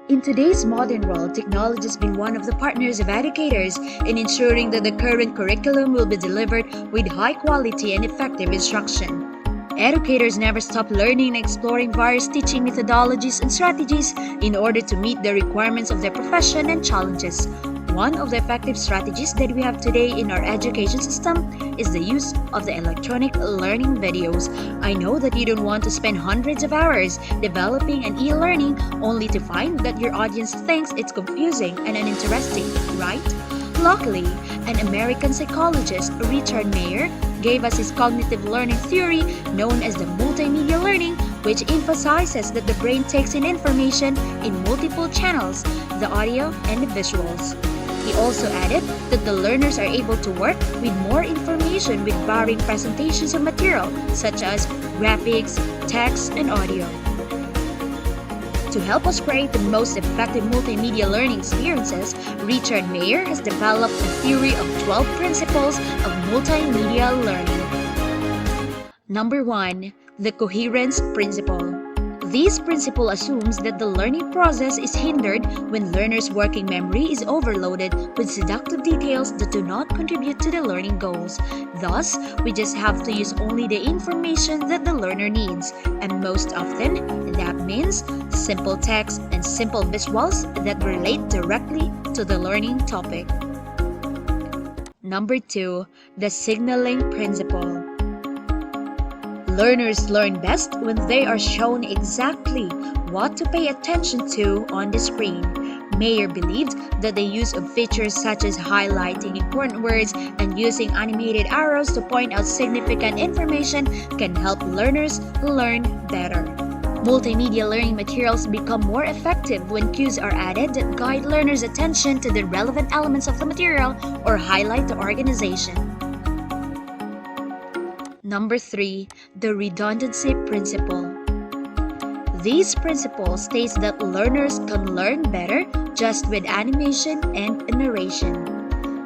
In today's modern world, technology has been one of the partners of educators in ensuring that the current curriculum will be delivered with high quality and effective instruction. Educators never stop learning and exploring various teaching methodologies and strategies in order to meet the requirements of their profession and challenges. One of the effective strategies that we have today in our education system is the use of the electronic learning videos. I know that you don't want to spend hundreds of hours developing an e-learning only to find that your audience thinks it's confusing and uninteresting, right? Luckily, an American psychologist, Richard MAYER, gave us his cognitive learning theory known as the multimedia learning, which emphasizes that the brain takes in information in multiple channels, the audio and the visuals. He also added that the learners are able to work with more information with varying presentations of material such as graphics, text, and audio. To help us create the most effective multimedia learning experiences, Richard MAYER has developed a theory of 12 principles of multimedia learning. Number 1. The coherence principle. This principle assumes that the learning process is hindered when learners' working memory is overloaded with seductive details that do not contribute to the learning goals. Thus, we just have to use only the information that the learner needs, and most often, that means simple text and simple visuals that relate directly to the learning topic. Number 2. The signaling principle. Learners learn best when they are shown exactly what to pay attention to on the screen. MAYER believed that the use of features such as highlighting important words and using animated arrows to point out significant information can help learners learn better. Multimedia learning materials become more effective when cues are added that guide learners' attention to the relevant elements of the material or highlight the organization. Number 3. The redundancy principle. This principle states that learners can learn better just with animation and narration.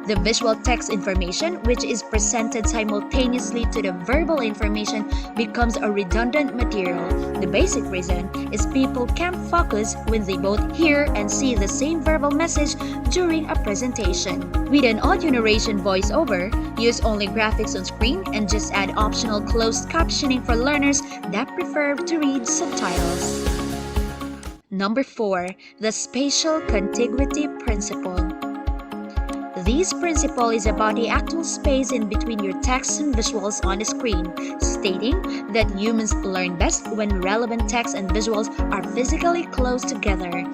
The visual text information, which is presented simultaneously to the verbal information, becomes a redundant material. The basic reason is people can't focus when they both hear and see the same verbal message during a presentation. With an audio narration voiceover, use only graphics on screen and just add optional closed captioning for learners that prefer to read subtitles. Number 4. The spatial contiguity principle. This principle is about the actual space in between your text and visuals on the screen, stating that humans learn best when relevant text and visuals are physically close together.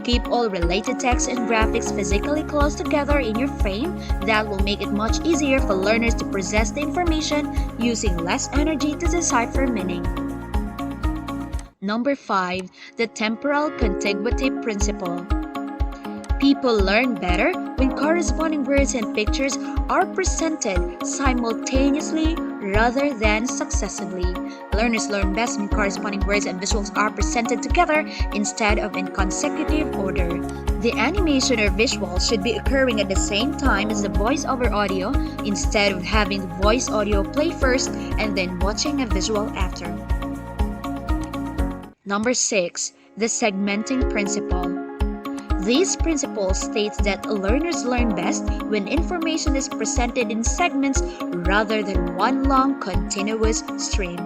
Keep all related text and graphics physically close together in your frame. That will make it much easier for learners to process the information using less energy to decipher meaning. Number 5. The temporal contiguity principle. People learn better when corresponding words and pictures are presented simultaneously rather than successively. Learners learn best when corresponding words and visuals are presented together instead of in consecutive order. The animation or visual should be occurring at the same time as the voice-over audio instead of having the voice audio play first and then watching a visual after. Number 6. The segmenting principle. This principle states that learners learn best when information is presented in segments rather than one long continuous stream.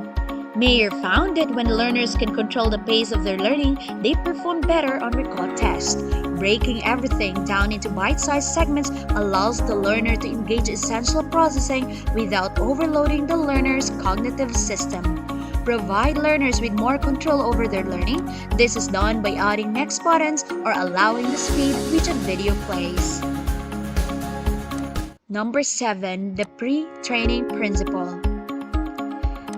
MAYER found that when learners can control the pace of their learning, they perform better on recall tests. Breaking everything down into bite-sized segments allows the learner to engage essential processing without overloading the learner's cognitive system. Provide learners with more control over their learning. This is done by adding next buttons or allowing the speed which a video plays. Number 7. The pre-training principle.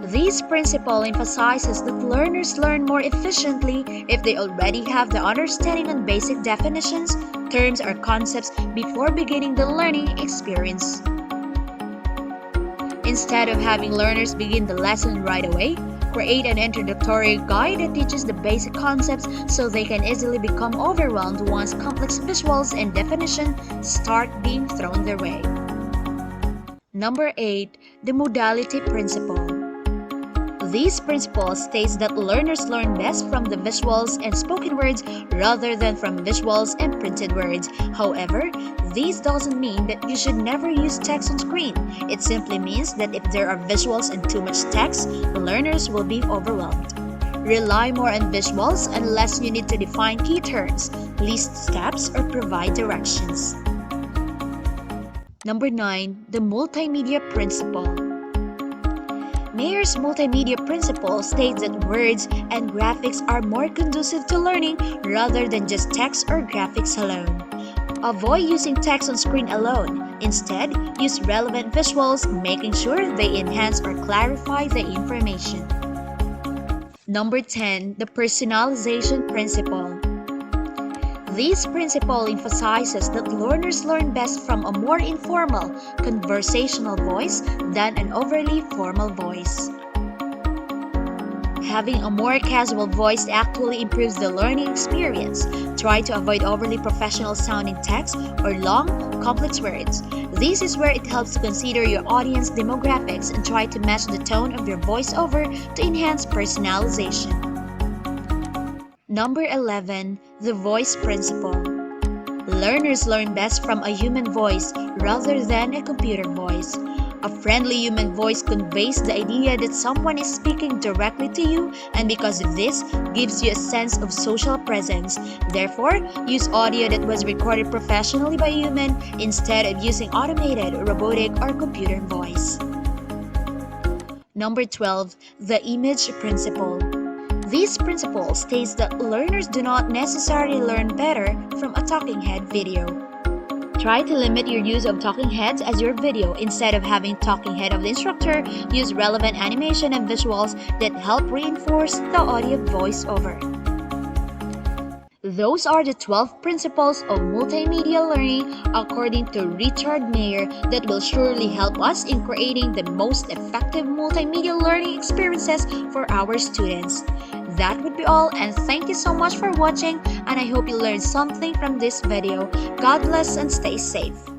This principle emphasizes that learners learn more efficiently if they already have the understanding on basic definitions, terms, or concepts before beginning the learning experience. Instead of having learners begin the lesson right away, create an introductory guide that teaches the basic concepts so they can easily become overwhelmed once complex visuals and definition start being thrown their way. Number 8. The modality principle. This principle states that learners learn best from the visuals and spoken words rather than from visuals and printed words. However, this doesn't mean that you should never use text on screen. It simply means that if there are visuals and too much text, learners will be overwhelmed. Rely more on visuals unless you need to define key terms, list steps, or provide directions. Number 9. The Multimedia Principle. MAYER's multimedia principle states that words and graphics are more conducive to learning rather than just text or graphics alone. Avoid using text on screen alone. Instead, use relevant visuals, making sure they enhance or clarify the information. Number 10. The Personalization Principle. This principle emphasizes that learners learn best from a more informal, conversational voice than an overly formal voice. Having a more casual voice actually improves the learning experience. Try to avoid overly professional sounding text or long, complex words. This is where it helps to consider your audience demographics and try to match the tone of your voiceover to enhance personalization. Number 11. The Voice Principle. Learners learn best from a human voice rather than a computer voice. A friendly human voice conveys the idea that someone is speaking directly to you, and because of this, gives you a sense of social presence. Therefore, use audio that was recorded professionally by a human instead of using automated, robotic, or computer voice. Number 12. The Image Principle. This principle states that learners do not necessarily learn better from a talking head video. Try to limit your use of talking heads as your video. Instead of having talking head of the instructor, use relevant animation and visuals that help reinforce the audio voiceover. Those are the 12 principles of multimedia learning according to Richard Mayer that will surely help us in creating the most effective multimedia learning experiences for our students. That would be all, and thank you so much for watching, and I hope you learned something from this video. God bless and stay safe.